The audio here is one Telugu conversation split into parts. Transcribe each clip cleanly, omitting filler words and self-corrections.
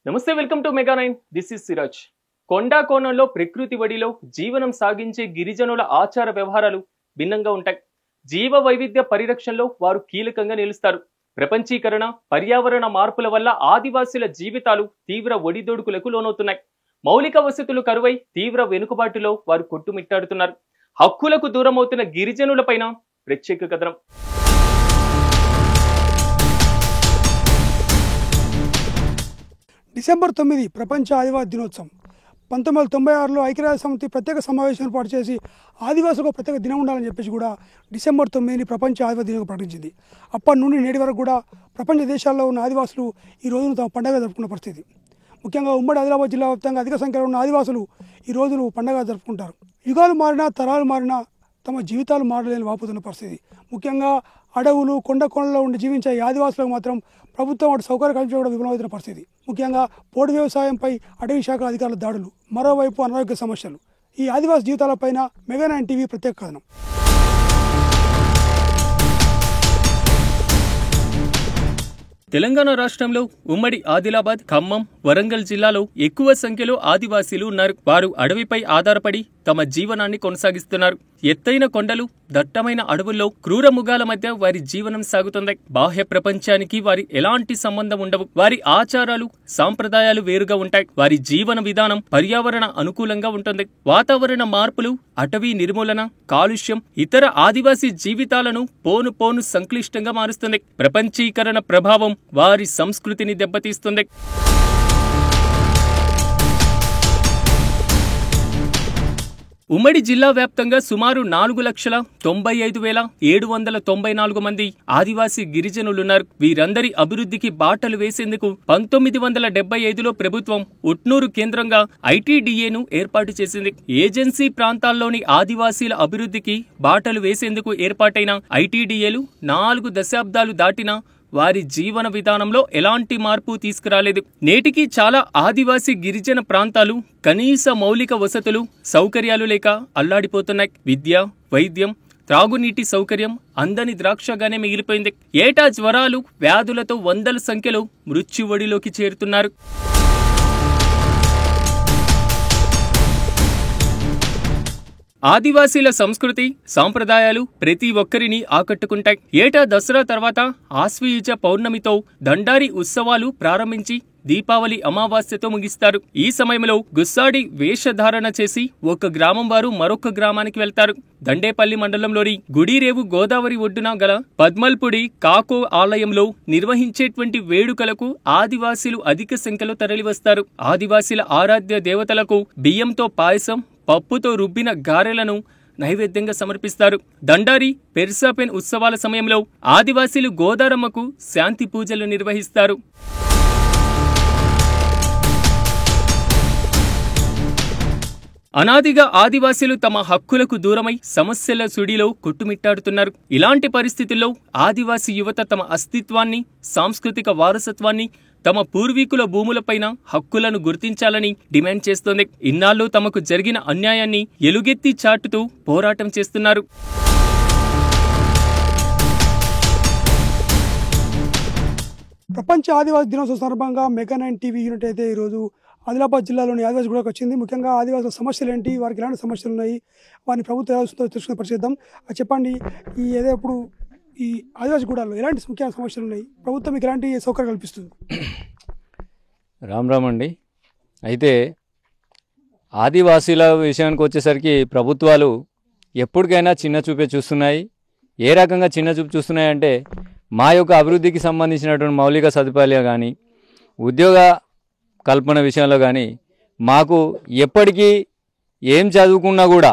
నమస్తే, welcome to mega 9. This is Siraj. కొండా కోణంలో ప్రకృతి వడిలో జీవనం సాగించే గిరిజనుల ఆచార వ్యవహారాలు భిన్నంగా ఉంటాయి. జీవ వైవిధ్య పరిరక్షణలో వారు కీలకంగా నిలుస్తారు. ప్రపంచీకరణ, పర్యావరణ మార్పుల వల్ల ఆదివాసీల జీవితాలు తీవ్ర ఒడిదొడుకులకు లోనవుతున్నాయి. మౌలిక వసతులు కరువై తీవ్ర వెనుకబాటులో వారు కొట్టుమిట్టాడుతున్నారు. హక్కులకు దూరమవుతున్న గిరిజనులపైన ప్రత్యేక కథనం. డిసెంబర్ 9 ప్రపంచ ఆదివాసీ దినోత్సవం. 1996లో ఐక్యరాజ్య సమితి ప్రత్యేక సమావేశం ఏర్పాటు చేసి ఆదివాసులకు ప్రత్యేక దినం ఉండాలని చెప్పేసి కూడా డిసెంబర్ 9 ప్రపంచ ఆదివాసీ దినంగా ప్రకటించింది. అప్పటి నుండి నేటి వరకు కూడా ప్రపంచ దేశాల్లో ఉన్న ఆదివాసులు ఈ రోజును తమ పండుగ జరుపుకున్న పరిస్థితి. ముఖ్యంగా ఉమ్మడి ఆదిలాబాద్ జిల్లా వ్యాప్తంగా అధిక సంఖ్యలో ఉన్న ఆదివాసులు ఈ రోజును పండుగ జరుపుకుంటారు. యుగాలు మారినా, తరాలు మారినా తమ జీవితాలు మారలేని వాపోతున్న పరిస్థితి. ముఖ్యంగా అడవులు, కొండలో ఉండి జీవించే ఈ ఆదివాసులకు మాత్రం ప్రభుత్వం అటు సౌకర్యం కల్పించడం విఫలమవుతున్న పరిస్థితి. ముఖ్యంగా పోడు వ్యవసాయంపై అటవీ శాఖ అధికారుల దాడులు, మరోవైపు అనారోగ్య సమస్యలు. ఈ ఆదివాసీ జీవితాలపైన మెగా 9 టీవీ ప్రత్యేక కథనం. తెలంగాణ రాష్ట్రంలో ఉమ్మడి ఆదిలాబాద్, ఖమ్మం, వరంగల్ జిల్లాలో ఎక్కువ సంఖ్యలో ఆదివాసీలు ఉన్నారు. వారు అడవిపై ఆధారపడి తమ జీవనాన్ని కొనసాగిస్తున్నారు. ఎత్తైన కొండలు, దట్టమైన అడవుల్లో క్రూర మృగాల మధ్య వారి జీవనం సాగుతుంది. బాహ్య ప్రపంచానికి వారి ఎలాంటి సంబంధం ఉండవు. వారి ఆచారాలు, సాంప్రదాయాలు వేరుగా ఉంటాయి. వారి జీవన విధానం పర్యావరణ అనుకూలంగా ఉంటుంది. వాతావరణ మార్పులు, అటవీ నిర్మూలన, కాలుష్యం ఇతర ఆదివాసీ జీవితాలను పోను సంక్లిష్టంగా మారుస్తుంది. ప్రపంచీకరణ ప్రభావం వారి సంస్కృతిని దెబ్బతీస్తుంది. ఉమ్మడి జిల్లా వ్యాప్తంగా సుమారు 4,95,794 మంది ఆదివాసీ గిరిజనులున్నారు. వీరందరి అభివృద్ధికి బాటలు వేసేందుకు 1975లో ప్రభుత్వం ఉట్నూరు కేంద్రంగా ఐటీడీఏను ఏర్పాటు చేసింది. ఏజెన్సీ ప్రాంతాల్లోని ఆదివాసీల అభివృద్ధికి బాటలు వేసేందుకు ఏర్పాటైన ఐటీడీఏలు 4 దశాబ్దాలు దాటినా వారి జీవన విధానంలో ఎలాంటి మార్పు తీసుకురాలేదు. నేటికి చాలా ఆదివాసీ గిరిజన ప్రాంతాలు కనీస మౌలిక వసతులు, సౌకర్యాలు లేక అల్లాడిపోతున్నాయి. విద్య, వైద్యం, త్రాగునీటి సౌకర్యం అందని ద్రాక్షగానే మిగిలిపోయింది. ఏటా జ్వరాలు, వ్యాధులతో వందల సంఖ్యలో మృత్యువడిలోకి చేరుతున్నారు. ఆదివాసీల సంస్కృతి, సాంప్రదాయాలు ప్రతి ఒక్కరిని ఆకట్టుకుంటాయి. ఏటా దసరా తర్వాత ఆశ్వయుజ పౌర్ణమితో దండారి ఉత్సవాలు ప్రారంభించి దీపావళి అమావాస్యతో ముగిస్తారు. ఈ సమయంలో గుస్సాడి వేషధారణ చేసి ఒక గ్రామం వారు మరొక గ్రామానికి వెళ్తారు. దండేపల్లి మండలంలోని గుడిరేవు గోదావరి ఒడ్డున గల పద్మల్పుడి కాకో ఆలయంలో నిర్వహించేటువంటి వేడుకలకు ఆదివాసీలు అధిక సంఖ్యలో తరలివస్తారు. ఆదివాసీల ఆరాధ్య దేవతలకు బియ్యంతో పాయసం, పప్పుతో రుబ్బిన గారెలను నైవేద్యంగా సమర్పిస్తారు. దండారి, పెర్సాపెన్ ఉత్సవాల సమయంలో ఆదివాసీలు గోదారమ్మకు శాంతి పూజలు నిర్వహిస్తారు. అనాదిగా ఆదివాసీలు తమ హక్కులకు దూరమై సమస్యల సుడిలో కొట్టుమిట్టాడుతున్నారు. ఇలాంటి పరిస్థితుల్లో ఆదివాసీ యువత తమ అస్తిత్వాన్ని, సాంస్కృతిక వారసత్వాన్ని, తమ పూర్వీకుల భూములపైన హక్కులను గుర్తించాలని డిమాండ్ చేస్తోంది. ఇన్నాళ్లు తమకు జరిగిన అన్యాయాన్ని ఎలుగెత్తి చాటుతూ పోరాటం చేస్తున్నారు. ప్రపంచ ఆదివాసీ దినోత్సవం సందర్భంగా మెగా 9 టీవీ యూనిట్ అయితే ఈరోజు ఆదిలాబాద్ జిల్లాలోని ఆదివాసీ గూడకు వచ్చింది. ముఖ్యంగా ఆదివాసుల సమస్యలు ఏంటి, వారికి ఎలాంటి సమస్యలు ఉన్నాయి, వారిని ప్రభుత్వం తెలుసుకునే పరిచేద్దాం. చెప్పండి, ఇప్పుడు ఈ ఆదివాసీ గూడాల్లో ఎలాంటి ముఖ్యమైన సమస్యలు ఉన్నాయి, ప్రభుత్వం మీకు ఎలాంటి సౌకర్యం కల్పిస్తుంది? రామ్ అండి. అయితే ఆదివాసీల విషయానికి వచ్చేసరికి ప్రభుత్వాలు ఎప్పటికైనా చిన్న చూపే చూస్తున్నాయి. ఏ రకంగా చిన్న చూపు చూస్తున్నాయంటే, మా యొక్క అభివృద్ధికి సంబంధించినటువంటి మౌలిక సదుపాయాలు కానీ, ఉద్యోగ కల్పన విషయంలో కానీ మాకు ఎప్పటికీ ఏం చదువుకున్నా కూడా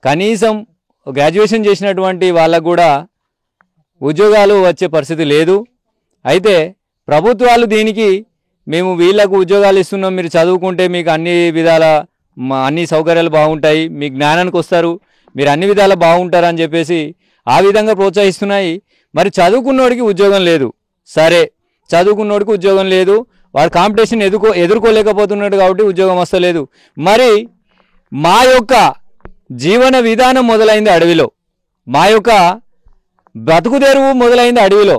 కనీసం గ్రాడ్యుయేషన్ చేసినటువంటి వాళ్ళకు కూడా ఉద్యోగాలు వచ్చే పరిస్థితి లేదు. అయితే ప్రభుత్వాలు దీనికి మేము వీళ్లకు ఉద్యోగాలు ఇస్తున్నాం, మీరు చదువుకుంటే మీకు అన్ని విధాల అన్ని సౌకర్యాలు బాగుంటాయి, మీ జ్ఞానానికి వస్తారు, మీరు అన్ని విధాలా బాగుంటారు అని చెప్పేసి ఆ విధంగా ప్రోత్సహిస్తున్నాయి. మరి చదువుకున్నోడికి ఉద్యోగం లేదు. సరే, చదువుకున్నోడికి ఉద్యోగం లేదు, వాడు కాంపిటీషన్ ఎదుర్కోలేకపోతున్నాడు కాబట్టి ఉద్యోగం వస్తలేదు. మరి మా యొక్క జీవన విధానం మొదలైంది అడవిలో, మా యొక్క బ్రతుకు తెరువు మొదలైంది అడవిలో.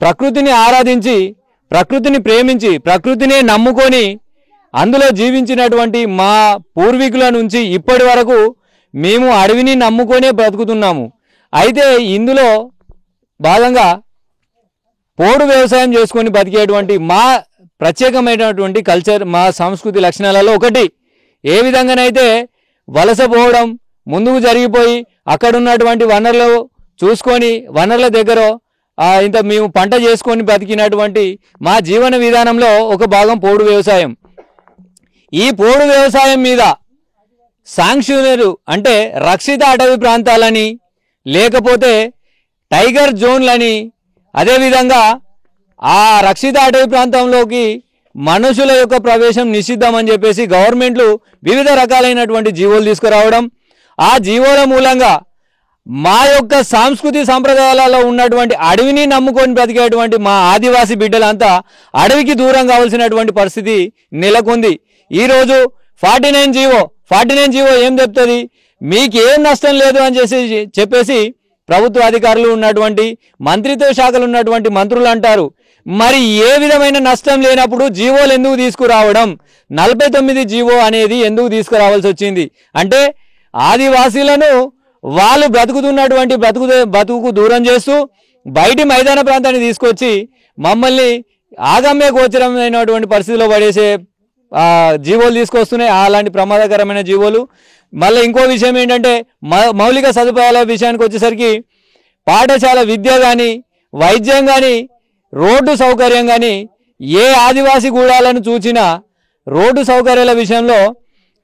ప్రకృతిని ఆరాధించి ప్రకృతిని ప్రేమించి ప్రకృతినే నమ్ముకొని అందులో జీవించినటువంటి మా పూర్వీకుల నుంచి ఇప్పటి వరకు మేము అడవిని నమ్ముకొనే బ్రతుకుతున్నాము. అయితే ఇందులో భాగంగా పోడు వ్యవసాయం చేసుకొని బతికేటువంటి మా ప్రత్యేకమైనటువంటి కల్చర్, మా సంస్కృతి లక్షణాలలో ఒకటి. ఏ విధంగానైతే వలస పోవడం, ముందుకు జరిగిపోయి అక్కడ ఉన్నటువంటి వనరులు చూసుకొని వనరుల దగ్గర ఇంత మేము పంట చేసుకొని బతికినటువంటి మా జీవన విధానంలో ఒక భాగం పోడు వ్యవసాయం. ఈ పోడు వ్యవసాయం మీద శాంక్షనరు అంటే రక్షిత అటవీ ప్రాంతాలని, లేకపోతే టైగర్ జోన్లని, అదేవిధంగా ఆ రక్షిత అటవీ ప్రాంతంలోకి మనుషుల యొక్క ప్రవేశం నిషిద్ధమని చెప్పేసి గవర్నమెంట్లు వివిధ రకాలైనటువంటి జీవోలు తీసుకురావడం, ఆ జీవోల మూలంగా మా యొక్క సాంస్కృతిక సంప్రదాయాలలో ఉన్నటువంటి అడవిని నమ్ముకొని బ్రతికేటువంటి మా ఆదివాసీ బిడ్డలంతా అడవికి దూరం కావాల్సినటువంటి పరిస్థితి నెలకొంది. ఈరోజు 49 జీవో ఏం చెప్తుంది, మీకేం నష్టం లేదు అని చెప్పేసి ప్రభుత్వ అధికారులు ఉన్నటువంటి మంత్రిత్వ శాఖలు ఉన్నటువంటి మంత్రులు అంటారు. మరి ఏ విధమైన నష్టం లేనప్పుడు జీవోలు ఎందుకు తీసుకురావడం? 49 జీవో అనేది ఎందుకు తీసుకురావాల్సి వచ్చింది అంటే ఆదివాసీలను వాళ్ళు బ్రతుకుతున్నటువంటి బతుకు దూరం చేస్తూ బయటి మైదాన ప్రాంతాన్ని తీసుకొచ్చి మమ్మల్ని ఆగమ్య గోచరమైనటువంటి పరిస్థితిలో పడేసే జీవోలు తీసుకొస్తున్నాయి. అలాంటి ప్రమాదకరమైన జీవోలు. మళ్ళీ ఇంకో విషయం ఏంటంటే మౌలిక సదుపాయాల విషయానికి వచ్చేసరికి పాఠశాల విద్య కానీ, వైద్యం కానీ, రోడ్డు సౌకర్యం కానీ, ఏ ఆదివాసీ గూడాలను చూసినా రోడ్డు సౌకర్యాల విషయంలో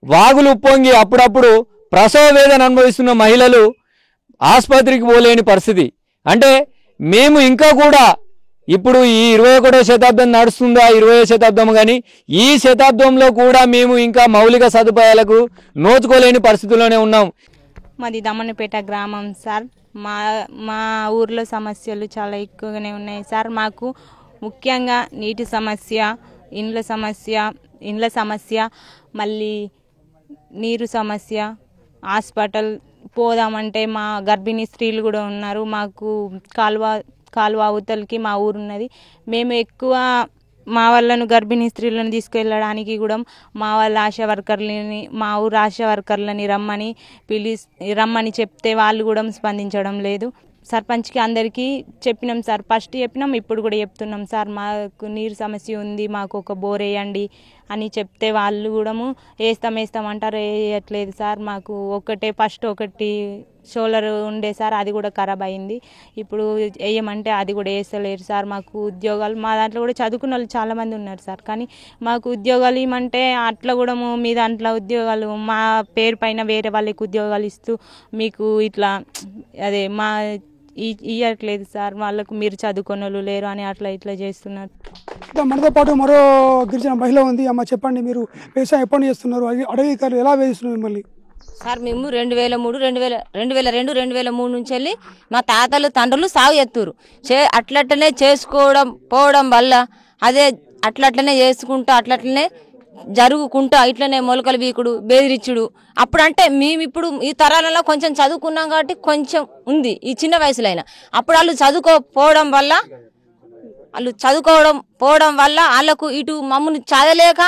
వాగులు ఉప్పొంగి అప్పుడప్పుడు ప్రసవ వేదన అనుభవిస్తున్న మహిళలు ఆసుపత్రికి పోలేని పరిస్థితి. అంటే మేము ఇంకా కూడా ఇప్పుడు ఈ 21వ శతాబ్దం నడుస్తుందా 20వ శతాబ్దం, కానీ ఈ శతాబ్దంలో కూడా మేము ఇంకా మౌలిక సదుపాయాలకు నోచుకోలేని పరిస్థితుల్లోనే ఉన్నాం. మాది దమ్మన్నపేట గ్రామం సార్. మా ఊర్లో సమస్యలు చాలా ఎక్కువగానే ఉన్నాయి సార్. మాకు ముఖ్యంగా నీటి సమస్య, ఇండ్ల సమస్య, మళ్ళీ నీరు సమస్య, హాస్పిటల్ పోదామంటే మా గర్భిణీ స్త్రీలు కూడా ఉన్నారు. మాకు కాలువ అవతలకి మా ఊరు ఉన్నది. మేము ఎక్కువ మా వాళ్ళను గర్భిణీ స్త్రీలను తీసుకెళ్ళడానికి కూడా మా వాళ్ళ ఆశా వర్కర్లని, మా ఊరు ఆశా వర్కర్లని రమ్మని చెప్తే వాళ్ళు కూడా స్పందించడం లేదు. సర్పంచ్కి అందరికీ చెప్పినాం సార్. ఫస్ట్ చెప్పినాం, ఇప్పుడు కూడా చెప్తున్నాం సార్. మాకు నీరు సమస్య ఉంది, మాకు ఒక బోర్ వేయండి అని చెప్తే వాళ్ళు కూడా వేస్తామంటారు, వేయట్లేదు సార్. మాకు ఫస్ట్ ఒకటి సోలార్ ఉండే సార్, అది కూడా ఖరాబ్ అయింది. ఇప్పుడు వేయమంటే అది కూడా వేస్తలేరు సార్. మాకు ఉద్యోగాలు, మా దాంట్లో కూడా చదువుకున్న వాళ్ళు చాలామంది ఉన్నారు సార్, కానీ మాకు ఉద్యోగాలు ఇవ్వమంటే అట్లా కూడా మీ దాంట్లో ఉద్యోగాలు మా పేరు పైన వేరే వాళ్ళకి ఉద్యోగాలు ఇస్తూ మీకు ఇట్లా అదే మా ఇవ్వట్లేదు సార్. వాళ్ళకు మీరు చదువుకున్న వాళ్ళు లేరు అని అట్లా చేస్తున్నారు. మనతో పాటు మరో గిరిజన మహిళ ఉంది. అమ్మ చెప్పండి, మీరు వ్యవసాయం ఎప్పటి చేస్తున్నారు? అడవికారులు ఎలా వేస్తున్నారు మిమ్మల్ని? సార్ మేము 2002, 2003 నుంచి వెళ్ళి మా తాతలు తండ్రులు సాగు చేస్తున్నారు. అట్లనే చేసుకోవడం పోవడం వల్ల అదే అట్లనే చేసుకుంటూ అట్లనే జరుగుకుంటూ ఇట్లనే మొలకలు వీకుడు, బెదిరించుడు. అప్పుడంటే మేము ఇప్పుడు ఈ తరాలలో కొంచెం చదువుకున్నాం కాబట్టి కొంచెం ఉంది ఈ చిన్న వయసులో అయినా. అప్పుడు వాళ్ళు చదువుకోపోవడం వల్ల వాళ్ళకు ఇటు మమ్మల్ని చదవలేక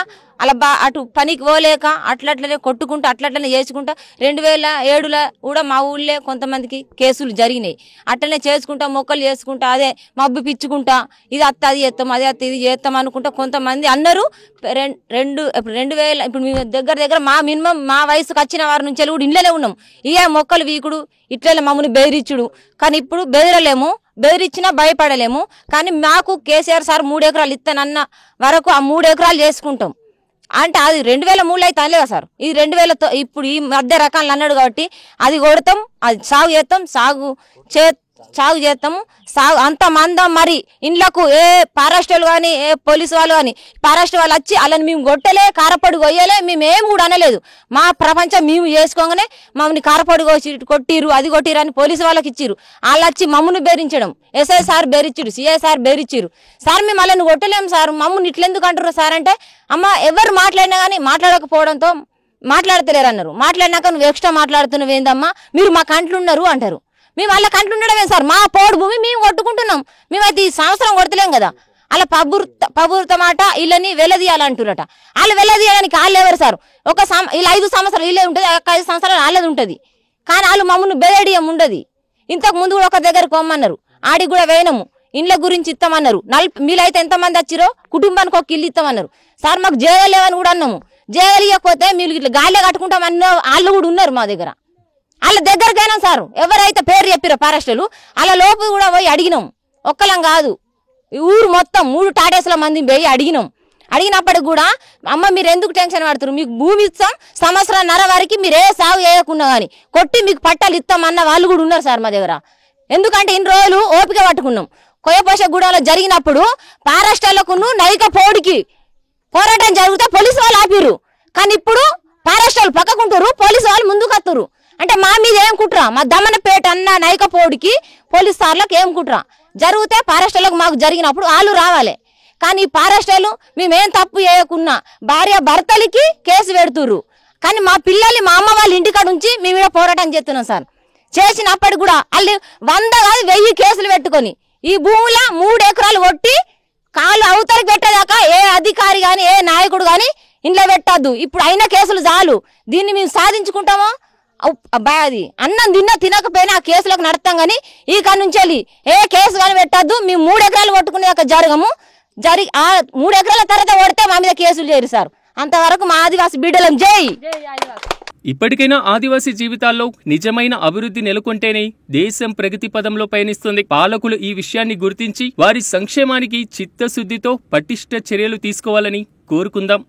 అలా అటు పనికి పోలేక అట్లనే కొట్టుకుంటూ అట్లనే చేసుకుంటా 2007లో కూడా మా ఊళ్ళో కొంతమందికి కేసులు జరిగినాయి. అట్లనే చేసుకుంటా మొక్కలు చేసుకుంటా అదే మబ్బు పిచ్చుకుంటా ఇది అది చేస్తాం అదే ఇది చేస్తాం అనుకుంటా కొంతమంది అన్నారు. 2000 ఇప్పుడు మేము దగ్గర మా మినిమం మా వయసుకు వచ్చిన వారి నుంచి కూడా ఇంట్లోనే ఉన్నాం. ఇవే మొక్కలు వీకుడు ఇట్లనే మమ్మల్ని బెదిరించుడు. కానీ ఇప్పుడు బెదిరలేము, బెదిరించినా భయపడలేము. కానీ మాకు కేసీఆర్ సార్ 3 ఎకరాలు ఇస్తానన్న వరకు ఆ 3 ఎకరాలు చేసుకుంటాం. అంటే అది 2003 అయితే అనలేదా సార్? ఇది 2000 ఇప్పుడు ఈ మధ్య రకాలు అన్నాడు కాబట్టి అది కొడతాం, అది సాగు చేస్తాము. సాగు అంత మందం మరి ఇండ్లకు ఏ ఫారెస్ట్ వాళ్ళు కానీ ఏ పోలీసు వాళ్ళు కానీ ఫారెస్ట్ వాళ్ళు వచ్చి వాళ్ళని మేము కొట్టలే, కారపొడి కొయ్యలే, మేమేం కూడా అనలేదు. మా ప్రపంచం మేము చేసుకోగానే మమ్మల్ని కారపొడి కొట్టిరు అది కొట్టిరు అని పోలీసు వాళ్ళకి ఇచ్చిరు. వాళ్ళు వచ్చి మమ్మల్ని బెదిరించడం, ఎస్ఐ సార్ బెదిరించిరు, సిఐ సార్ బెదిరించిరు. సార్ మేము వాళ్ళని కొట్టలేము సార్, మమ్మల్ని ఇట్లెందుకు అంటారు సార్ అంటే అమ్మ ఎవరు మాట్లాడినా కానీ మాట్లాడకపోవడంతో మాట్లాడతలేరు అన్నారు. మాట్లాడినాక నువ్వు ఎక్స్ట్రా మాట్లాడుతున్నావు ఏందమ్మా, మీరు మా కంట్లు ఉన్నారు అంటారు. మేము వాళ్ళ కంట్లు ఉండడమే సార్, మా పోడు భూమి మేము కొట్టుకుంటున్నాం. మేమైతే ఈ సంవత్సరం కొడతలేం కదా, అలా ప్రభుత్వ మాట వీళ్ళని వెలదీయాలంటురట. వాళ్ళు వెలదీయడానికి వాళ్ళు ఎవరు సార్? ఇలా 5 సంవత్సరాలు వీళ్ళే ఉంటుంది, 5 సంవత్సరాలు వాళ్ళది ఉంటుంది. కానీ వాళ్ళు మమ్మల్ని బెదడియం ఉండదు. ఇంతకు ముందు కూడా ఒక దగ్గర కొమ్మన్నారు, ఆడికి కూడా వేయనము, ఇండ్ల గురించి ఇస్తామన్నారు. మీరైతే ఎంతమంది వచ్చిరో కుటుంబానికి ఒక ఇల్లు ఇస్తామన్నారు. సార్ మాకు జేయలేవని కూడా అన్నాము. జేయలేకపోతే మీరు ఇట్లా గాలిలో కట్టుకుంటామన్న వాళ్ళు కూడా ఉన్నారు మా దగ్గర. వాళ్ళ దగ్గరకైనా సార్ ఎవరైతే పేరు చెప్పారో ఫారెస్టులు వాళ్ళ లోపు కూడా పోయి అడిగినాం. ఒక్కలం కాదు, ఊరు మొత్తం 3 టాటేసుల మంది పోయి అడిగినాం. అడిగినప్పటికి కూడా అమ్మ మీరు ఎందుకు టెన్షన్ పడుతున్నారు, మీకు భూమి ఇస్తాం, 1.5 సంవత్సరాల వరకు మీరు ఏ సాగు చేయకున్నా కానీ కొట్టి మీకు పట్టాలు ఇస్తామన్న వాళ్ళు కూడా ఉన్నారు సార్ మా దగ్గర. ఎందుకంటే ఇన్ని రోజులు ఓపిక పట్టుకున్నాం. కొయ్యపోషగూడలో జరిగినప్పుడు ఫారెస్టులకు నైక పోడికి పోరాటం జరిగితే పోలీసు వాళ్ళు ఆపిరు. కానీ ఇప్పుడు ఫారెస్ట్ వాళ్ళు పక్కకుంటారు, పోలీసు వాళ్ళు ముందుకు వస్తారు. అంటే మా మీద ఏం కుట్రా? మా దమ్మనపేట అన్న నైకపోడికి పోలీసు సార్లకు ఏం కుట్రా జరిగితే ఫారెస్ట్ వాళ్ళకు మాకు జరిగినప్పుడు వాళ్ళు రావాలి. కానీ ఫారెస్ట్ వాళ్ళు మేమేం తప్పు చేయకున్నా భార్య భర్తలకి కేసు పెడుతుర్రు. కానీ మా పిల్లల్ని మా అమ్మ వాళ్ళ ఇంటికాడ ఉంచి మేము ఇక్కడ పోరాటం చేస్తున్నాం సార్. చేసినప్పటికి కూడా వాళ్ళు 100 కాదు 1000 కేసులు పెట్టుకొని ఈ భూమిలో 3 ఎకరాలు కొట్టి కాళ్ళు అవతలకి పెట్టేదాకా ఏ అధికారి కానీ ఏ నాయకుడు కానీ ఇంట్లో పెట్టద్దు. ఇప్పుడు అయిన కేసులు చాలు, దీన్ని మేము సాధించుకుంటామో అది అన్నం తినకపోయినా ఆ కేసులకు నడతాం. కానీ ఈ కాడ నుంచి వెళ్ళి ఏ కేసు కానీ పెట్టద్దు. మేము 3 ఎకరాలు కొట్టుకునేదాకా జరగము. ఆ 3 ఎకరాల తర్వాత కొడితే మా మీద కేసులు చేయరు సార్. అంతవరకు మా ఆదివాసి బిడ్డలం జై. ఇప్పటికైనా ఆదివాసీ జీవితాల్లో నిజమైన అభివృద్ధి నెలకొంటేనే దేశం ప్రగతి పదంలో పయనిస్తుంది. పాలకులు ఈ విషయాన్ని గుర్తించి వారి సంక్షేమానికి చిత్తశుద్ధితో పటిష్ట చర్యలు తీసుకోవాలని కోరుకుందాం.